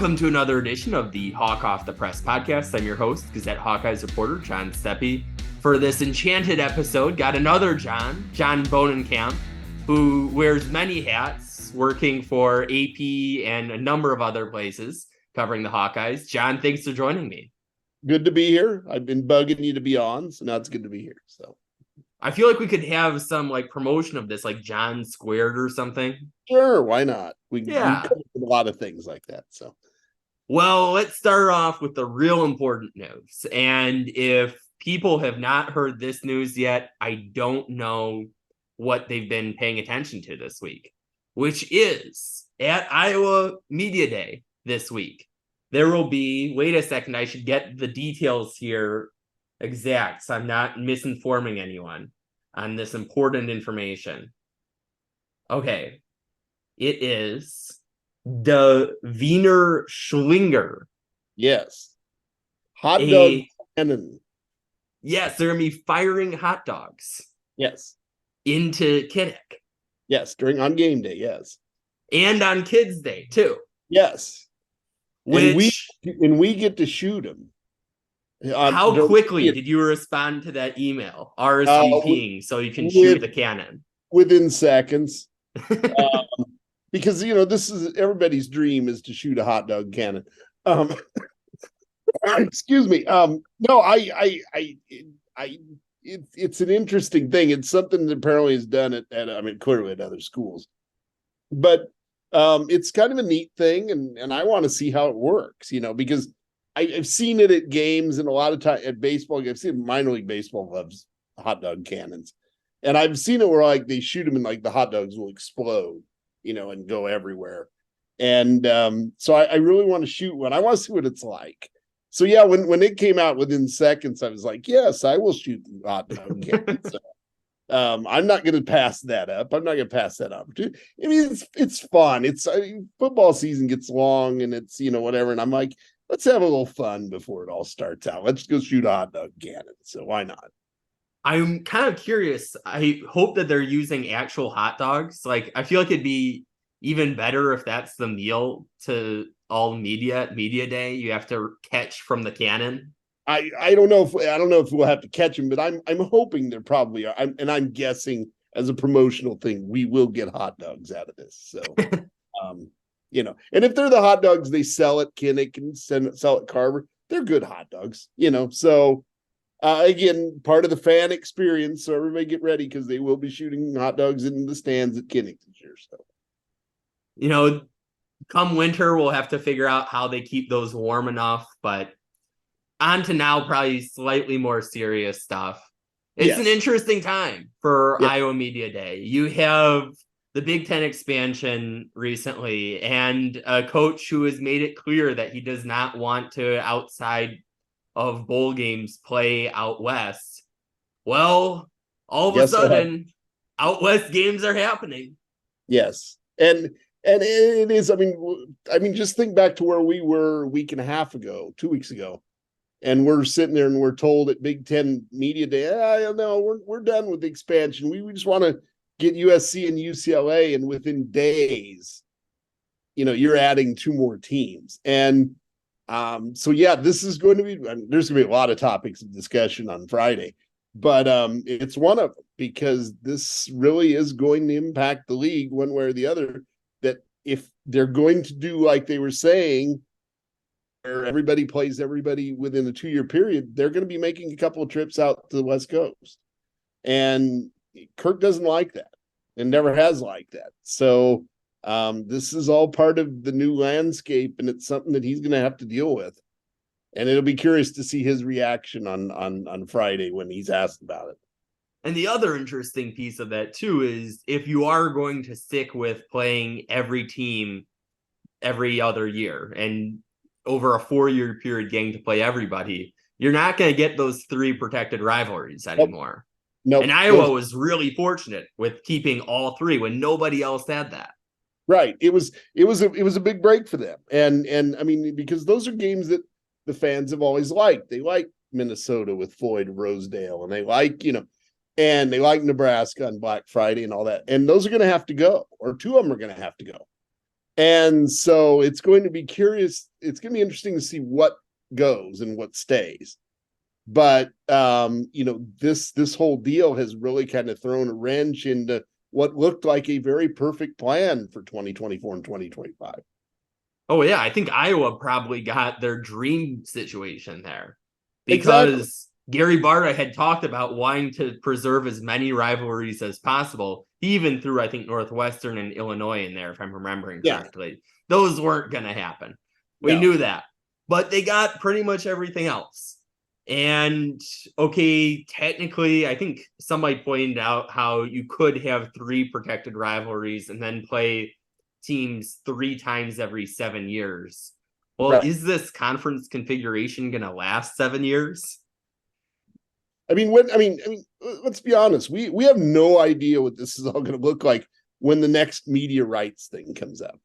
Welcome to another edition of the Hawk Off the Press podcast. I'm your host, Gazette Hawkeyes reporter John Steppe. For this enchanted episode, got another John Bohnenkamp, who wears many hats, working for AP and a number of other places covering the Hawkeyes. John, thanks for joining me. Good to be here. I've been bugging you to be on, so now it's good to be here. So I feel like we could have some promotion of this, like John Squared or something. Sure, why not? We cover a lot of things like that. So, well, let's start off with the real important news. And if people have not heard this news yet, I don't know what they've been paying attention to this week, which is at Iowa Media Day this week. There will be, wait a second, I should get the details here exact, so I'm not misinforming anyone on this important information. Okay, it is the Wiener Schlinger. Yes. Hot dog cannon. Yes, they're going to be firing hot dogs. Yes. Into Kinnick. Yes, on game day, yes. And on Kids Day, too. Yes. Which... And we get to shoot them. How quickly did you respond to that email? RSVPing so you can shoot the cannon? Within seconds. Because, this is everybody's dream is to shoot a hot dog cannon. Excuse me. No, it's an interesting thing. It's something that apparently is done at clearly at other schools, but it's kind of a neat thing. And I want to see how it works, because I've seen it at games and a lot of time at baseball. I've seen minor league baseball loves hot dog cannons, and I've seen it where they shoot them and the hot dogs will explode, and go everywhere. And so I really want to shoot one. I want to see what it's like. So yeah, when it came out within seconds, I was like, yes, I will shoot the hot dog cannon. So, I'm not going to pass that up. I'm not going to pass that opportunity. I mean, it's fun. Football season gets long and it's, whatever. And I'm like, let's have a little fun before it all starts out. Let's go shoot a hot dog cannon. So why not? I'm kind of curious. I hope that they're using actual hot dogs. I feel like it'd be even better if that's the meal to all media day. You have to catch from the cannon. I don't know if we'll have to catch them, but I'm hoping there probably are. I'm guessing as a promotional thing, we will get hot dogs out of this. So, and if they're the hot dogs they sell at Kinnick and sell at Carver, they're good hot dogs. So. Again, part of the fan experience. So everybody get ready because they will be shooting hot dogs in the stands at Kinnick this year. So, come winter, we'll have to figure out how they keep those warm enough. But on to now, probably slightly more serious stuff. It's an interesting time for Iowa Media Day. You have the Big Ten expansion recently, and a coach who has made it clear that he does not want to outside of bowl games play out west. Well, all of a sudden, out west games are happening. Yes, and it is. I mean, just think back to where we were a week and a half ago, 2 weeks ago, and we're sitting there and we're told at Big Ten Media Day, no, we're done with the expansion. We just want to get USC and UCLA, and within days, you're adding 2 more teams. And so yeah, this is going to be, there's going to be a lot of topics of discussion on Friday, but it's one of them because this really is going to impact the league one way or the other. That if they're going to do like they were saying, where everybody plays everybody within a 2-year period, they're going to be making a couple of trips out to the West Coast. And Kirk doesn't like that and never has liked that. So this is all part of the new landscape, and it's something that he's going to have to deal with. And it'll be curious to see his reaction on Friday when he's asked about it. And the other interesting piece of that too is if you are going to stick with playing every team every other year and over a 4-year period getting to play everybody, you're not going to get those 3 protected rivalries anymore. Nope. And Iowa was really fortunate with keeping all 3 when nobody else had that. Right. It was a big break for them. And I mean, because those are games that the fans have always liked. They like Minnesota with Floyd Rosedale, and they like, and they like Nebraska on Black Friday and all that. And those are going to have to go, or 2 of them are going to have to go. And so it's going to be curious. It's going to be interesting to see what goes and what stays. But this whole deal has really kind of thrown a wrench into what looked like a very perfect plan for 2024 and 2025. Oh yeah, I think Iowa probably got their dream situation there Exactly. because Gary Barta had talked about wanting to preserve as many rivalries as possible. He even threw, I think, Northwestern and Illinois in there, if I'm remembering Yeah. correctly. Those weren't going to happen. We No. knew that. But they got pretty much everything else. And okay, technically, I think somebody pointed out how you could have 3 protected rivalries and then play teams 3 times every 7 years. Well, Right. is this conference configuration going to last 7 years? Let's be honest. We have no idea what this is all going to look like when the next media rights thing comes up.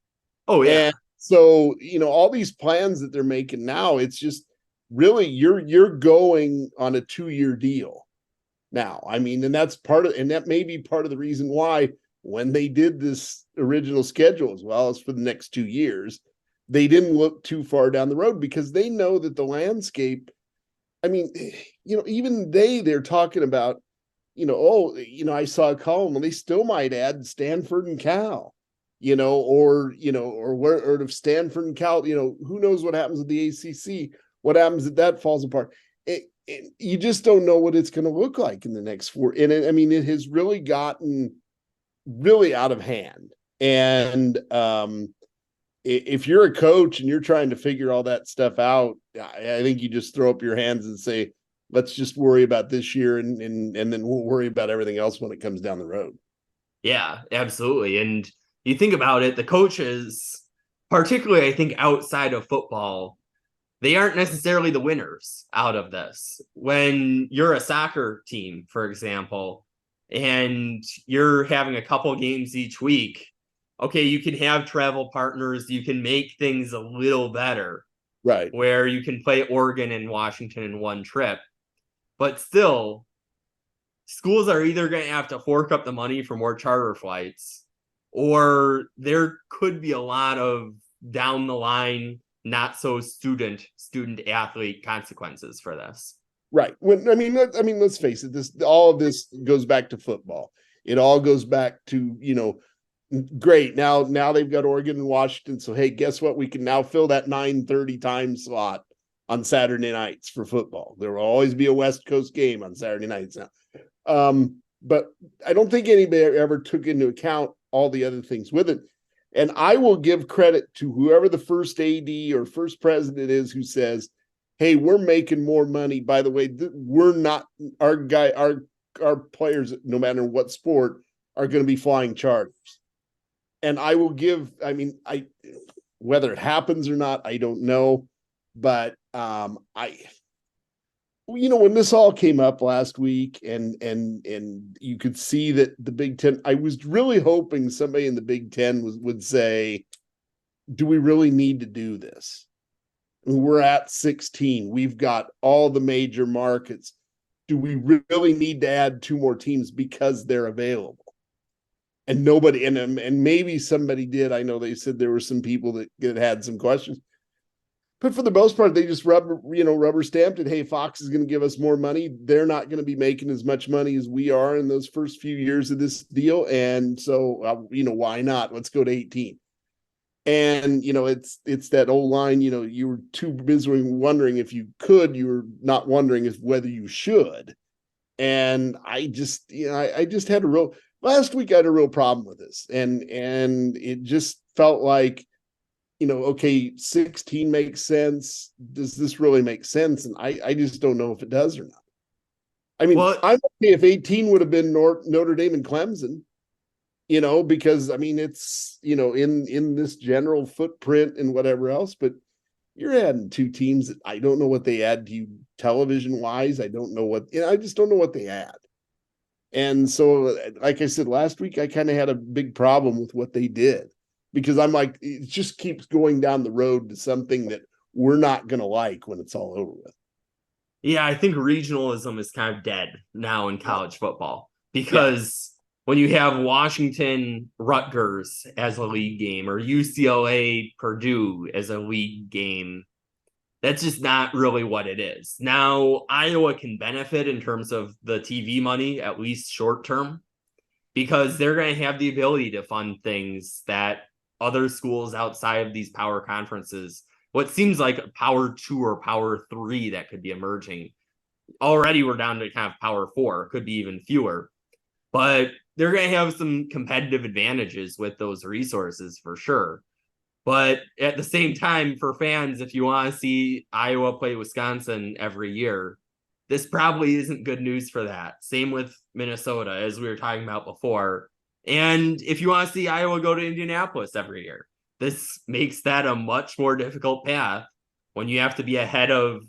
Oh yeah. And so, all these plans that they're making now, it's just really you're going on a 2-year deal now. And that may be part of the reason why when they did this original schedule as well as for the next 2 years, they didn't look too far down the road because they know that the landscape, even they're talking about, I saw a column, and they still might add Stanford and Cal, or if Stanford and Cal, who knows what happens with the ACC, what happens if that falls apart. You just don't know what it's going to look like in the next 4. And it has really gotten really out of hand. And if you're a coach and you're trying to figure all that stuff out, I think you just throw up your hands and say, let's just worry about this year, and then we'll worry about everything else when it comes down the road. Yeah, absolutely. And you think about it, the coaches, particularly I think outside of football, they aren't necessarily the winners out of this. When you're a soccer team, for example, and you're having a couple games each week, okay, you can have travel partners, you can make things a little better, Right. where you can play Oregon and Washington in one trip. But still, schools are either going to have to fork up the money for more charter flights, or there could be a lot of down the line not so student athlete consequences for this. Right. Let's face it. All of this goes back to football. It all goes back to, great. Now they've got Oregon and Washington. So hey, guess what? We can now fill that 9:30 time slot on Saturday nights for football. There will always be a West Coast game on Saturday nights now. But I don't think anybody ever took into account all the other things with it. And I will give credit to whoever the first AD or first president is who says, hey, we're making more money. By the way, we're not, our players, no matter what sport, are going to be flying charters. And I will give, whether it happens or not, I don't know. But when this all came up last week, and you could see that the Big Ten, I was really hoping somebody in the Big Ten would say, do we really need to do this? We're at 16. We've got all the major markets. Do we really need to add 2 more teams because they're available? And nobody, and maybe somebody did. I know they said there were some people that had some questions. But for the most part, they just rubber stamped it. Hey, Fox is going to give us more money. They're not going to be making as much money as we are in those first few years of this deal. And so, why not? Let's go to 18. And, it's that old line, you were too busy wondering if you could, you were not wondering whether you should. And I just had last week I had a real problem with this. And it just felt like, okay, 16 makes sense. Does this really make sense? And I just don't know if it does or not. Well, I'm okay if 18 would have been Notre Dame and Clemson, because it's, in this general footprint and whatever else, but you're adding 2 teams that I don't know what they add to you television wise. I don't know I just don't know what they add. And so, like I said, last week, I kind of had a big problem with what they did, because I'm like, it just keeps going down the road to something that we're not going to like when it's all over with. yeah, I think regionalism is kind of dead now in college football Yeah. because when you have Washington Rutgers as a league game or UCLA Purdue as a league game, that's just not really what it is. Now, Iowa can benefit in terms of the TV money, at least short term, because they're going to have the ability to fund things that other schools outside of these power conferences, what seems like a power 2 or power 3 that could be emerging. Already we're down to kind of power 4, could be even fewer, but they're going to have some competitive advantages with those resources for sure. But at the same time, for fans, if you want to see Iowa play Wisconsin every year, this probably isn't good news for that. Same with Minnesota, as we were talking about before. And if you want to see Iowa go to Indianapolis every year, this makes that a much more difficult path when you have to be ahead of,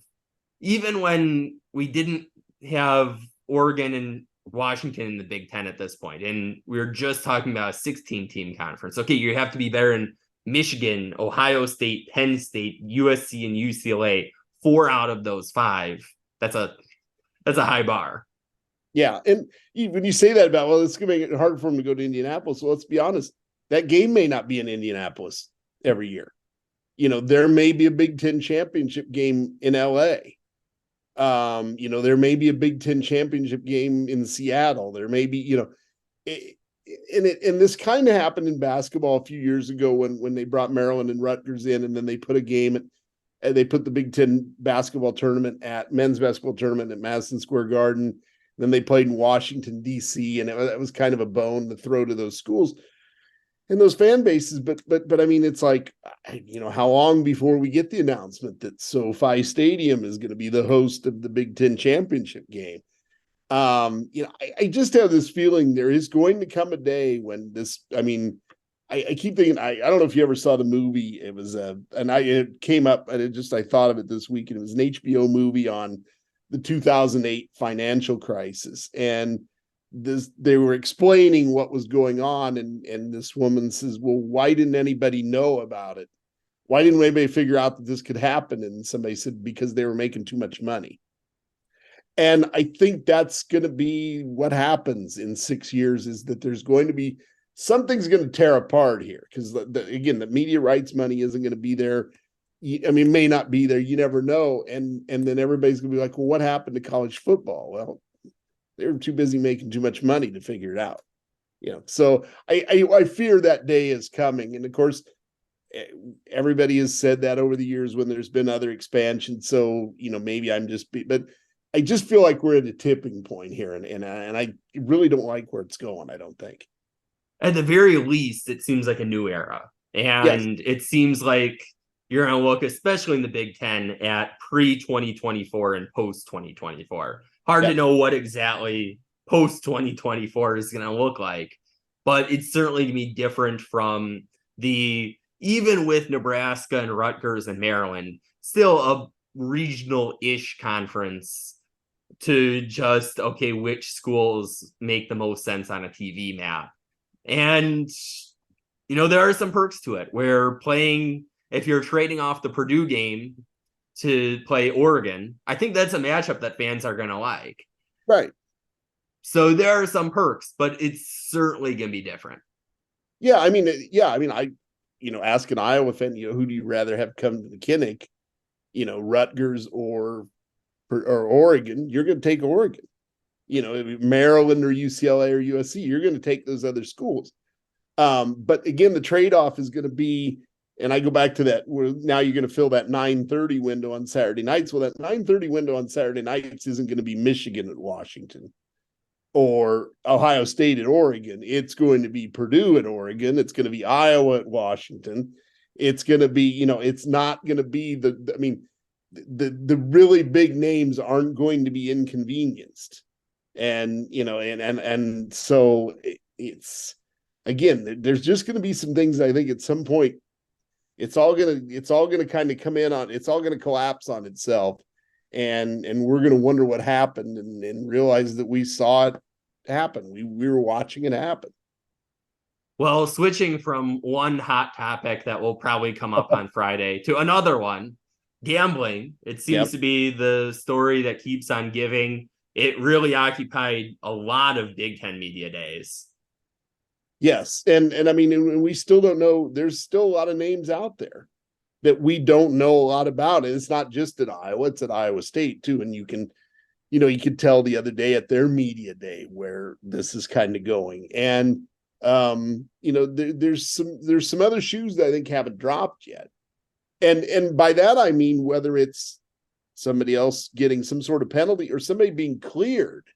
even when we didn't have Oregon and Washington in the Big Ten at this point, and we were just talking about a 16-team conference. Okay, you have to be better in Michigan, Ohio State, Penn State, USC, and UCLA. 4 out of those 5. That's a high bar. Yeah, and when you say that about, well, it's going to make it hard for them to go to Indianapolis. Well, let's be honest, that game may not be in Indianapolis every year. There may be a Big Ten championship game in LA. There may be a Big Ten championship game in Seattle. There may be, and this kind of happened in basketball a few years ago when they brought Maryland and Rutgers in, and then they put a game and they put the Big Ten basketball tournament men's basketball tournament at Madison Square Garden. Then they played in Washington, D.C., and it was kind of a bone to throw to those schools and those fan bases. But I mean, it's like, how long before we get the announcement that SoFi Stadium is going to be the host of the Big Ten championship game? I just have this feeling there is going to come a day when this, I keep thinking, I don't know if you ever saw the movie. It was it came up and I thought of it this week, and it was an HBO movie on the 2008 financial crisis. And they were explaining what was going on. And this woman says, well, why didn't anybody know about it? Why didn't anybody figure out that this could happen? And somebody said, because they were making too much money. And I think that's going to be what happens in 6 years, is that there's going to be something's going to tear apart here. Because again, the media rights money isn't going to be there. May not be there. You never know. And then everybody's going to be like, well, what happened to college football? Well, they were too busy making too much money to figure it out. So I fear that day is coming. And of course, everybody has said that over the years when there's been other expansions. So, maybe but I just feel like we're at a tipping point here. And I really don't like where it's going, I don't think. At the very least, it seems like a new era. And It seems like you're going to look, especially in the Big Ten, at pre-2024 and post-2024. Hard to know what exactly post-2024 is going to look like, but it's certainly going to be different from even with Nebraska and Rutgers and Maryland, still a regional-ish conference to just, okay, which schools make the most sense on a TV map. And, there are some perks to it where if you're trading off the Purdue game to play Oregon, I think that's a matchup that fans are going to like. Right. So there are some perks, but it's certainly going to be different. Yeah. Ask an Iowa fan, who do you rather have come to the Kinnick, Rutgers or Oregon? You're going to take Oregon. Maryland or UCLA or USC, you're going to take those other schools. But again, the trade-off is going to be, and I go back to that, where now you're going to fill that 9:30 window on Saturday nights. Well, that 9:30 window on Saturday nights isn't going to be Michigan at Washington or Ohio State at Oregon. It's going to be Purdue at Oregon. It's going to be Iowa at Washington. It's going to be, it's not going to be the really big names aren't going to be inconvenienced. And, and so it's, again, there's just going to be some things, I think at some point, it's all going to kind of come in on, it's all going to collapse on itself. And we're going to wonder what happened and realize that we saw it happen. We were watching it happen. Well, switching from one hot topic that will probably come up on Friday to another one, gambling. It seems to be the story that keeps on giving. It really occupied a lot of Big Ten media days. Yes. And I mean, and we still don't know. There's still a lot of names out there that we don't know a lot about. And it's not just at Iowa, it's at Iowa State too. And you could tell the other day at their media day where this is kind of going. And there's some other shoes that I think haven't dropped yet. And by that I mean whether it's somebody else getting some sort of penalty or somebody being cleared.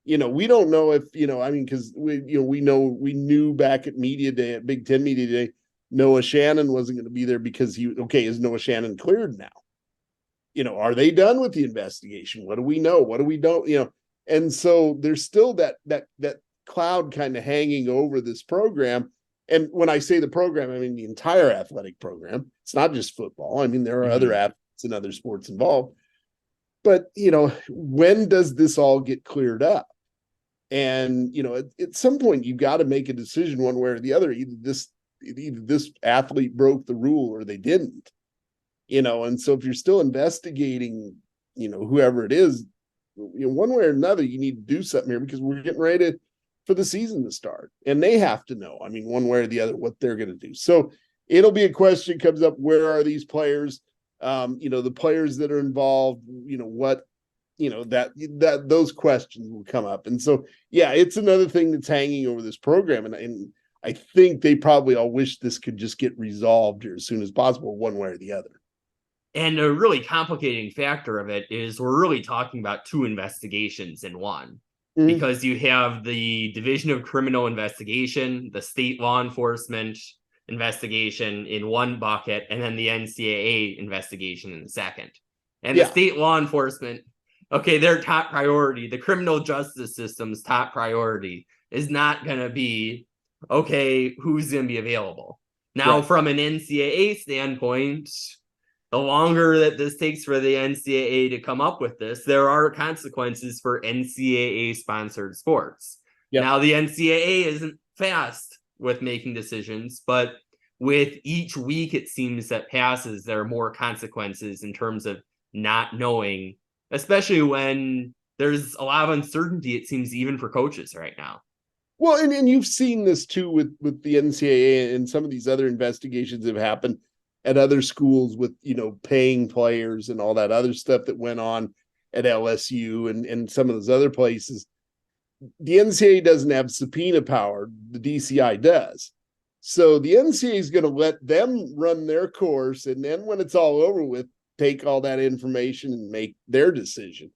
We don't know if, I mean, because we knew back at media day, at Big Ten media day, Noah Shannon wasn't going to be there because is Noah Shannon cleared now? Are they done with the investigation? What do we know? What do we don't? And so there's still that cloud kind of hanging over this program. And when I say the program, I mean the entire athletic program. It's not just football. I mean, there are other athletes and other sports involved. But, when does this all get cleared up? And, at some point you've got to make a decision one way or the other. Either this athlete broke the rule or they didn't. And so if you're still investigating, whoever it is, one way or another, you need to do something here because we're getting ready for the season to start. And they have to know, I mean, one way or the other, what they're going to do. So it'll be a question comes up, where are these players? The players that are involved, those questions will come up. And so, yeah, it's another thing that's hanging over this program. And I think they probably all wish this could just get resolved here as soon as possible, one way or the other. And a really complicating factor of it is we're really talking about two investigations in one. Because you have the Division of Criminal Investigation, the state law enforcement investigation in one bucket, and then the NCAA investigation in the second. And the state law enforcement, their top priority, the criminal justice system's top priority is not going to be, who's going to be available. Now, from an NCAA standpoint, the longer that this takes for the NCAA to come up with this, there are consequences for NCAA-sponsored sports. Yep. Now, the NCAA isn't fast with making decisions, but with each week it seems that passes, there are more consequences in terms of not knowing, especially when there's a lot of uncertainty, it seems, even for coaches right now. Well, and you've seen this too with the NCAA and some of these other investigations have happened at other schools with, paying players and all that other stuff that went on at LSU and some of those other places. The NCAA doesn't have subpoena power. The DCI does. So the NCAA is going to let them run their course. And then when it's all over with, take all that information and make their decision.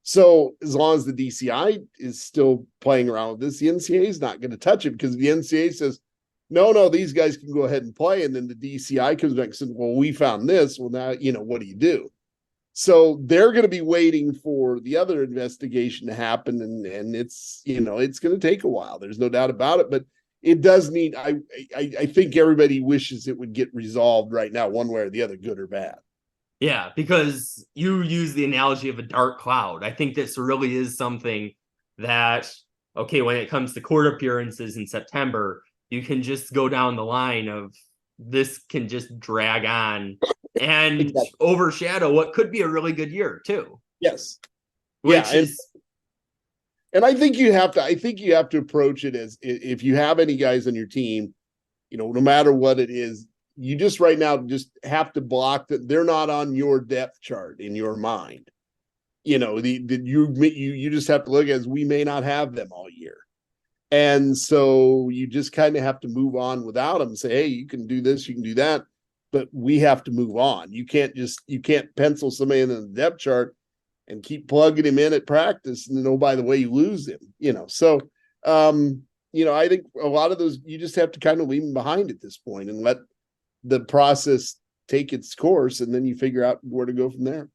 So as long as the DCI is still playing around with this, the NCAA is not going to touch it because the NCAA says, no, these guys can go ahead and play. And then the DCI comes back and says, well, we found this. Well, now, what do you do? So they're going to be waiting for the other investigation to happen. And it's, it's going to take a while. There's no doubt about it. But it does need, I think everybody wishes it would get resolved right now, one way or the other, good or bad. Yeah, because you use the analogy of a dark cloud. I think this really is something that, when it comes to court appearances in September, you can just go down the line of this can just drag on and overshadow what could be a really good year too. Yes. And I think you have to approach it as, if you have any guys on your team, no matter what it is, you just right now just have to block that they're not on your depth chart in your mind. You just have to look as we may not have them all year. And so you just kind of have to move on without them. Say, hey, you can do this, you can do that, but we have to move on. You can't pencil somebody in the depth chart and keep plugging him in at practice. And then, by the way, you lose him, So, I think a lot of those, you just have to kind of leave them behind at this point and let the process take its course. And then you figure out where to go from there.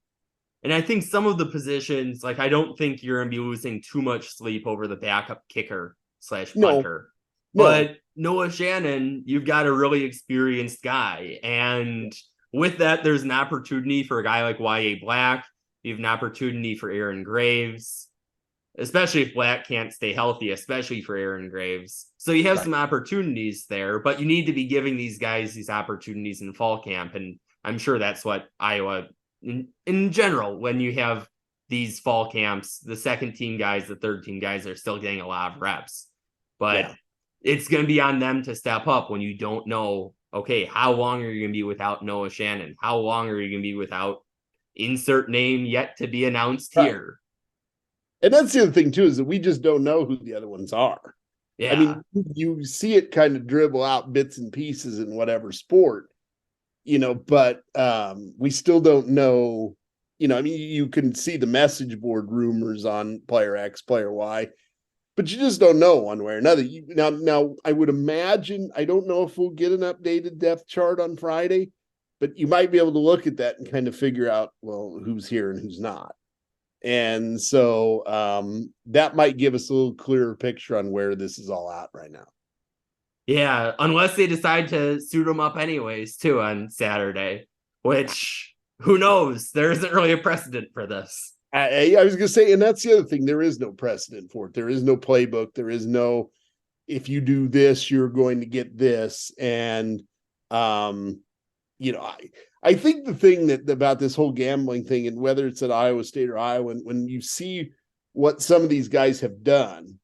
And I think some of the positions, I don't think you're going to be losing too much sleep over the backup kicker / punter. No. But Noah Shannon, you've got a really experienced guy. And with that, there's an opportunity for a guy like Y.A. Black. You have an opportunity for Aaron Graves, especially if Black can't stay healthy, especially for Aaron Graves. So you have some opportunities there, but you need to be giving these guys these opportunities in fall camp. And I'm sure that's what Iowa, in general, when you have these fall camps, the second team guys, the third team guys are still getting a lot of reps. But it's going to be on them to step up when you don't know, okay, how long are you going to be without Noah Shannon? How long are you going to be without insert name yet to be announced here? And that's the other thing too, is that we just don't know who the other ones are. I Yeah. mean, you see it kind of dribble out bits and pieces in whatever sport, but we still don't know. I mean, you can see the message board rumors on player X, player Y, but you just don't know one way or another. Now, I would imagine, I don't know if we'll get an updated depth chart on Friday, but you might be able to look at that and kind of figure out, well, who's here and who's not. And so that might give us a little clearer picture on where this is all at right now. Yeah, unless they decide to suit them up anyways, too, on Saturday, which who knows? There isn't really a precedent for this. I was going to say, and that's the other thing. There is no precedent for it. There is no playbook. There is no, if you do this, you're going to get this. And, I think the thing that about this whole gambling thing, and whether it's at Iowa State or Iowa, when you see what some of these guys have done,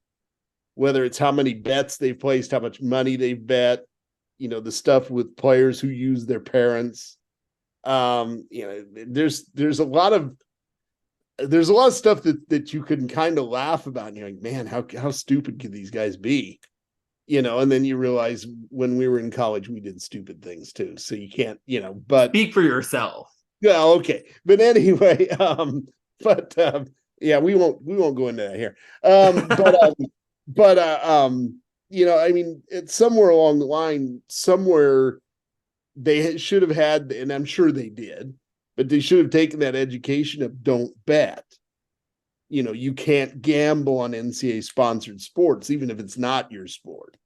whether it's how many bets they've placed, how much money they've bet, the stuff with players who use their parents, there's a lot of stuff that you can kind of laugh about. And you're like, man, how stupid could these guys be? And then you realize when we were in college, we did stupid things too. So you can't, but speak for yourself. Yeah, okay. But anyway, yeah, we won't go into that here. I mean, it's somewhere along the line, somewhere they should have had, and I'm sure they did, but they should have taken that education of don't bet. You can't gamble on NCAA sponsored sports, even if it's not your sport.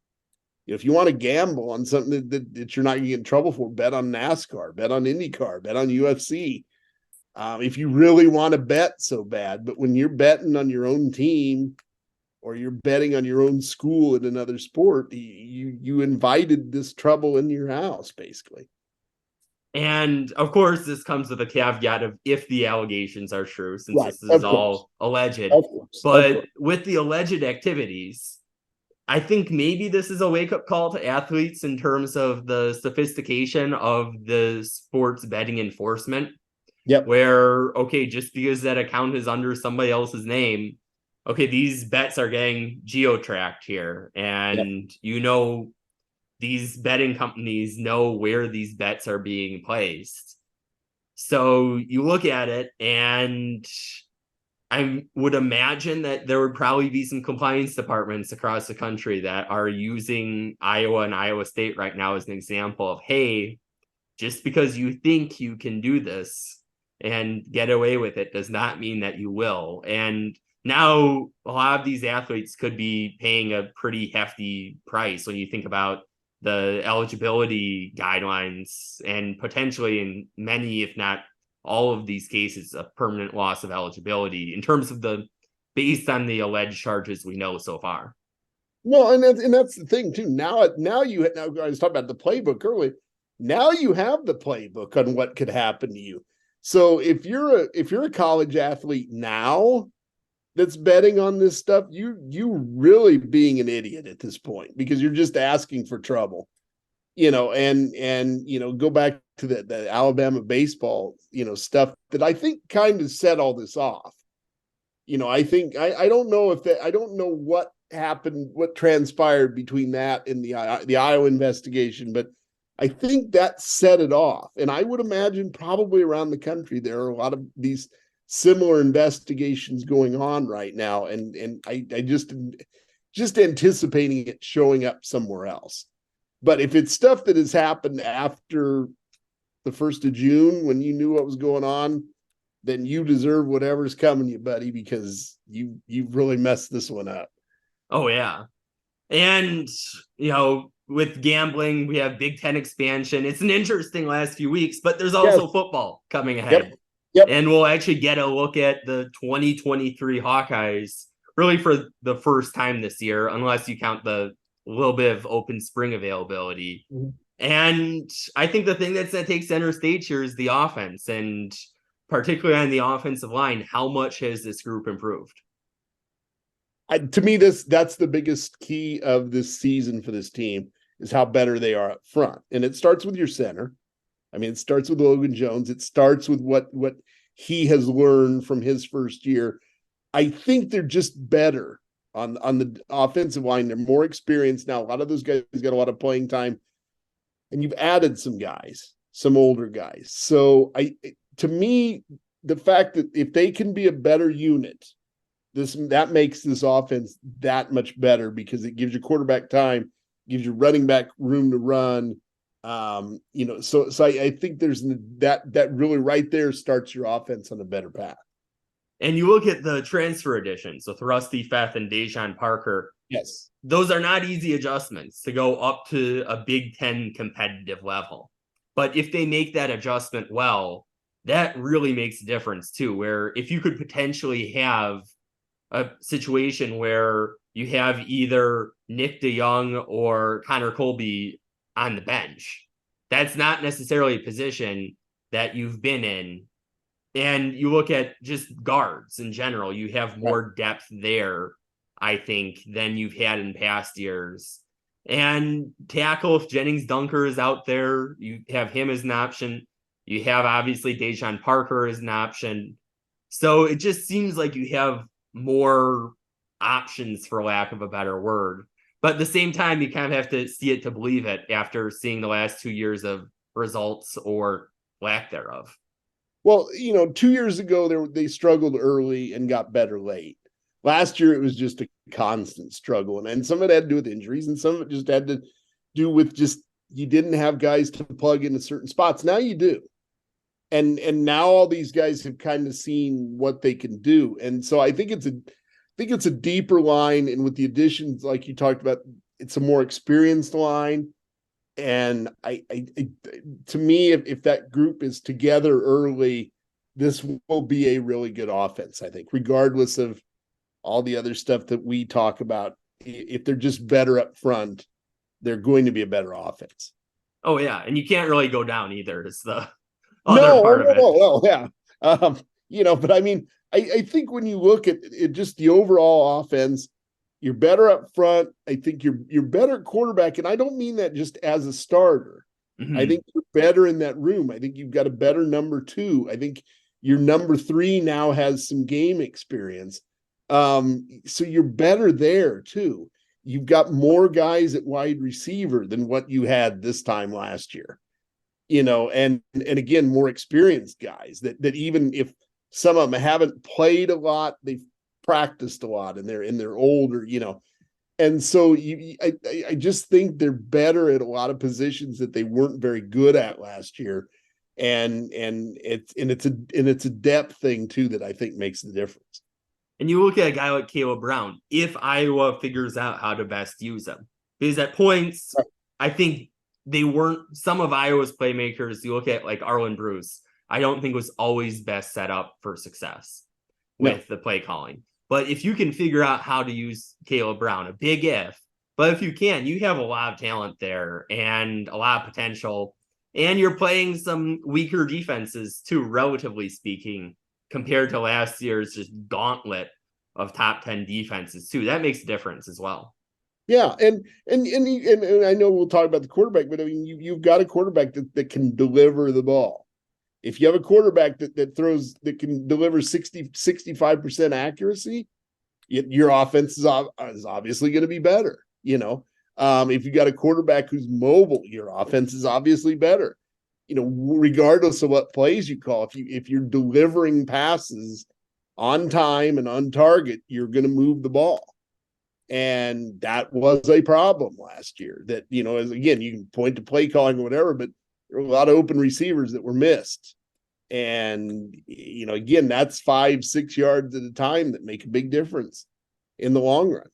If you want to gamble on something that you're not going to get in trouble for, bet on NASCAR, bet on IndyCar, bet on UFC. If you really want to bet so bad, but when you're betting on your own team or you're betting on your own school in another sport, you invited this trouble in your house, basically. And of course, this comes with a caveat of if the allegations are true, since Right, this is all alleged. But with the alleged activities, I think maybe this is a wake-up call to athletes in terms of the sophistication of the sports betting enforcement. Yep. Where, okay, just because that account is under somebody else's name, okay, these bets are getting geo-tracked here. And these betting companies know where these bets are being placed. So you look at it, and I would imagine that there would probably be some compliance departments across the country that are using Iowa and Iowa State right now as an example of, hey, just because you think you can do this and get away with it does not mean that you will. And now a lot of these athletes could be paying a pretty hefty price when you think about the eligibility guidelines and potentially in many, if not all of these cases, a permanent loss of eligibility in terms of based on the alleged charges we know so far. No, and that's the thing too. Now I was talking about the playbook earlier. Now you have the playbook on what could happen to you. So if you're a college athlete now that's betting on this stuff, you really being an idiot at this point, because you're just asking for trouble. And go back to the Alabama baseball, stuff that I think kind of set all this off. I think I don't know I don't know what happened, what transpired between that and the Iowa investigation, but I think that set it off. And I would imagine probably around the country there are a lot of these similar investigations going on right now, and I just anticipating it showing up somewhere else. But if it's stuff that has happened after the 1st of June, when you knew what was going on, then you deserve whatever's coming you, buddy, because you've really messed this one up. Oh yeah. And with gambling, we have Big Ten expansion. It's an interesting last few weeks, but there's also football coming ahead. Yep. And we'll actually get a look at the 2023 Hawkeyes really for the first time this year, unless you count the little bit of open spring availability. Mm-hmm. And I think the thing that takes center stage here is the offense, and particularly on the offensive line, how much has this group improved? To me, that's the biggest key of this season for this team is how better they are up front. And it starts with your center. I mean, it starts with Logan Jones. It starts with what he has learned from his first year. I think they're just better on the offensive line. They're more experienced now. A lot of those guys got a lot of playing time, and you've added some guys, some older guys. So to me, the fact that if they can be a better unit, that makes this offense that much better because it gives your quarterback time, gives your running back room to run. So I think there's that really right there starts your offense on a better path. And you look at the transfer additions with Rusty Feth and Dejon Parker. Yes. Those are not easy adjustments to go up to a Big Ten competitive level. But if they make that adjustment well, that really makes a difference too, where if you could potentially have a situation where you have either Nick DeYoung or Connor Colby on the bench, that's not necessarily a position that you've been in. And you look at just guards in general, you have more depth there, I think, than you've had in past years. And tackle, if Jennings Dunker is out there, you have him as an option. You have obviously Dejon Parker as an option. So it just seems like you have more options, for lack of a better word. But at the same time, you kind of have to see it to believe it after seeing the last 2 years of results or lack thereof. Well, 2 years ago, they struggled early and got better late. Last year, it was just a constant struggle. And some of it had to do with injuries, and some of it just had to do with just you didn't have guys to plug into certain spots. Now you do. And now all these guys have kind of seen what they can do. And so I think it's a deeper line. And with the additions, like you talked about, it's a more experienced line. And I to me, if that group is together early, this will be a really good offense, I think, regardless of all the other stuff that we talk about. If they're just better up front, they're going to be a better offense. Oh, yeah. And you can't really go down either. It's the other part of it. Well, yeah. But I mean, I think when you look at it, just the overall offense, you're better up front. I think you're better at quarterback. And I don't mean that just as a starter. Mm-hmm. I think you're better in that room. I think you've got a better number 2. I think your number 3 now has some game experience. So you're better there too. You've got more guys at wide receiver than what you had this time last year. And again, more experienced guys that even if some of them haven't played a lot, they've practiced a lot and they're older, and so I just think they're better at a lot of positions that they weren't very good at last year, and it's a depth thing too that I think makes the difference. And you look at a guy like Caleb Brown, if Iowa figures out how to best use him, because at points, right, I think they weren't, some of Iowa's playmakers, you look at like Arlen Bruce, I don't think was always best set up for success with the play calling. But if you can figure out how to use Caleb Brown, a big if, but if you can, you have a lot of talent there and a lot of potential. And you're playing some weaker defenses too, relatively speaking, compared to last year's just gauntlet of top 10 defenses too. That makes a difference as well. Yeah, and I know we'll talk about the quarterback, but I mean you've got a quarterback that can deliver the ball. If you have a quarterback that can deliver 65% accuracy, your offense is obviously going to be better. If you got a quarterback who's mobile, your offense is obviously better. Regardless of what plays you call, if you're delivering passes on time and on target, you're going to move the ball. And that was a problem last year that, as again, you can point to play calling or whatever, but there were a lot of open receivers that were missed. And, again, that's 5-6 yards at a time that make a big difference in the long run.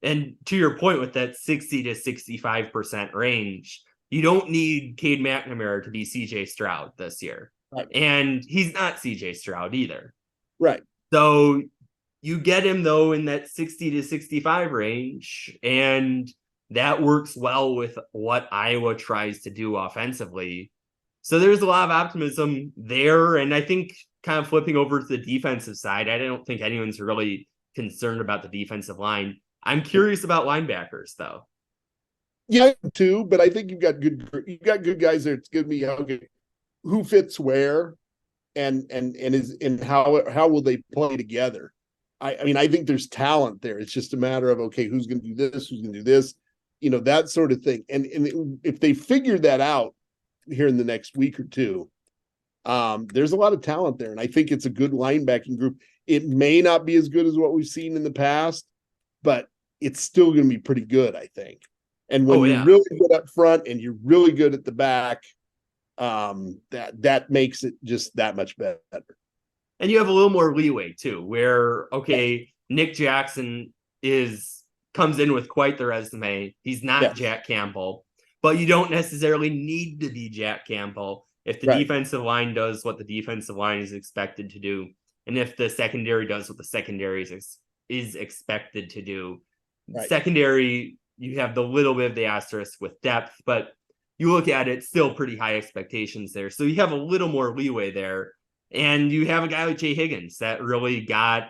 And to your point with that 60 to 65% range, you don't need Cade McNamara to be CJ Stroud this year. Right. And he's not CJ Stroud either. Right. So you get him, though, in that 60 to 65 range, and that works well with what Iowa tries to do offensively. So there's a lot of optimism there, and I think kind of flipping over to the defensive side, I don't think anyone's really concerned about the defensive line. I'm curious about linebackers, though. Yeah, too, but I think you've got good guys there. It's going to be okay, who fits where, and how will they play together. I mean, I think there's talent there. It's just a matter of, okay, who's going to do this, who's going to do this, that sort of thing. And if they figure that out here in the next week or two, there's a lot of talent there. And I think it's a good linebacking group. It may not be as good as what we've seen in the past, but it's still going to be pretty good, I think. And when you're really good up front and you're really good at the back, that makes it just that much better. And you have a little more leeway too, where Nick Jackson comes in with quite the resume. He's not Jack Campbell, but you don't necessarily need to be Jack Campbell if the defensive line does what the defensive line is expected to do, and if the secondary does what the secondary is expected to do. Secondary, you have the little bit of the asterisk with depth, but you look at it, still pretty high expectations there. So you have a little more leeway there. And you have a guy like Jay Higgins that really got,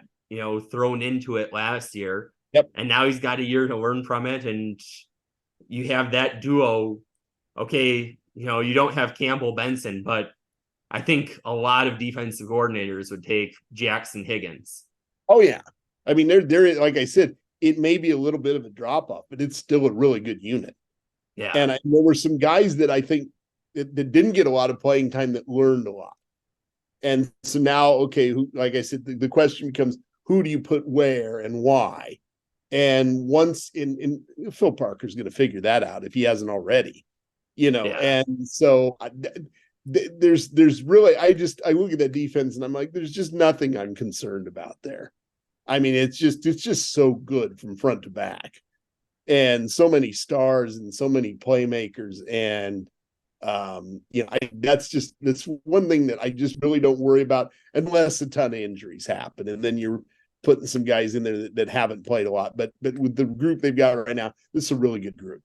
thrown into it last year. Yep. And now he's got a year to learn from it. And you have that duo. Okay, you don't have Campbell Benson, but I think a lot of defensive coordinators would take Jackson Higgins. Oh, yeah. I mean, they're like I said, it may be a little bit of a drop off, but it's still a really good unit. Yeah. And there were some guys that I think that didn't get a lot of playing time that learned a lot. And so now, like I said, the question becomes, who do you put where and why? And once in Phil Parker's going to figure that out if he hasn't already, And so there's really, I look at that defense and I'm like, there's just nothing I'm concerned about there. I mean, it's just so good from front to back, and so many stars and so many playmakers. And that's one thing that I just really don't worry about unless a ton of injuries happen, and then you're putting some guys in there that haven't played a lot. But with the group they've got right now, this is a really good group.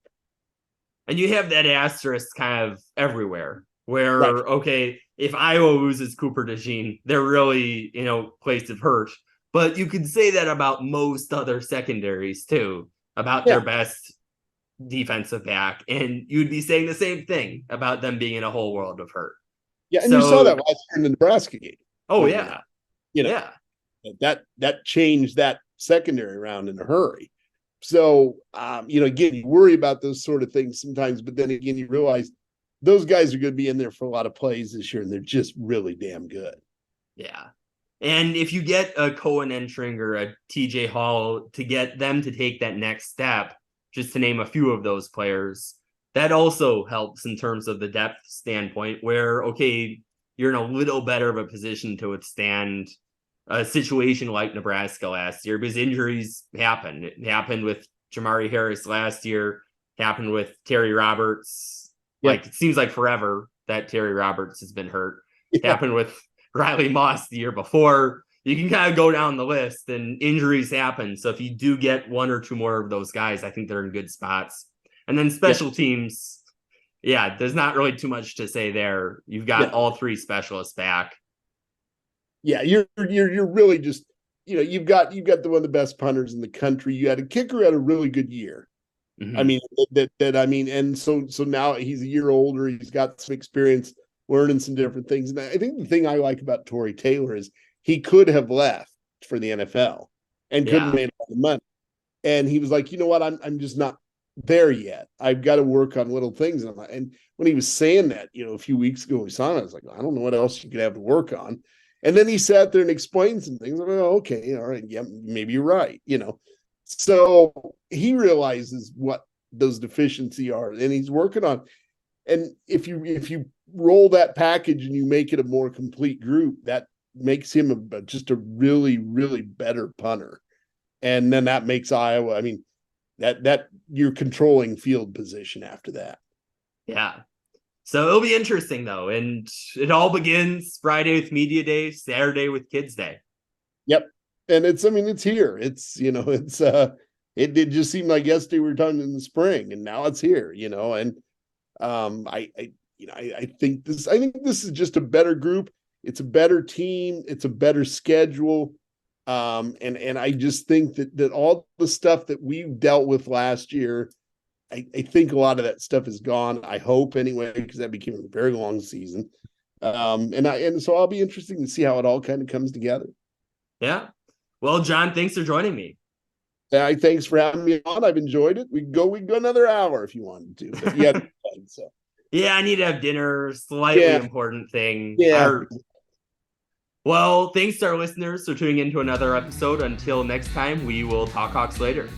And you have that asterisk kind of everywhere where, if Iowa loses Cooper DeJean, they're really, place of hurt. But you could say that about most other secondaries too, about their best defensive back, and you'd be saying the same thing about them being in a whole world of hurt. Yeah, and you saw that last year in the Nebraska game. Oh yeah, that changed that secondary round in a hurry. So again, you worry about those sort of things sometimes, but then again, you realize those guys are going to be in there for a lot of plays this year, and they're just really damn good. Yeah. And if you get a Cohen Entring or a TJ Hall to get them to take that next step, just to name a few of those players, that also helps in terms of the depth standpoint where, you're in a little better of a position to withstand a situation like Nebraska last year, because injuries happen. It happened with Jamari Harris last year, happened with Terry Roberts. Like, it seems like forever that Terry Roberts has been hurt. It happened with Riley Moss the year before. You can kind of go down the list, and injuries happen. So if you do get one or two more of those guys, I think they're in good spots. And then special teams, there's not really too much to say there. You've got all three specialists back. Yeah, you're really just, you've got the one of the best punters in the country. You had a kicker who had a really good year. Mm-hmm. I mean, and so now he's a year older. He's got some experience learning some different things. And I think the thing I like about Torrey Taylor is he could have left for the NFL and couldn't have made a lot of money. And he was like, you know what? I'm just not there yet. I've got to work on little things. And when he was saying that, a few weeks ago, we saw him, I was like, I don't know what else you could have to work on. And then he sat there and explained some things. I'm like, oh, okay, all right, yeah, maybe you're right. So he realizes what those deficiencies are, and he's working on. And if you roll that package and you make it a more complete group, that makes him just a really, really better punter. And then that makes Iowa, that you're controlling field position after that. Yeah. So it'll be interesting though. And it all begins Friday with Media Day, Saturday with Kids Day. Yep. And it's here. It's, it just seemed like yesterday we were talking in the spring, and now it's here, and I think this is just a better group. It's a better team. It's a better schedule. And I just think that all the stuff that we dealt with last year, I think a lot of that stuff is gone. I hope anyway, because that became a very long season. And so I'll be interested to see how it all kind of comes together. Yeah. Well, John, thanks for joining me. Thanks for having me on. I've enjoyed it. We can go another hour if you wanted to. But yeah, so Yeah, I need to have dinner. Slightly important thing. Yeah. Well, thanks to our listeners for tuning into another episode. Until next time, we will talk Hawks later.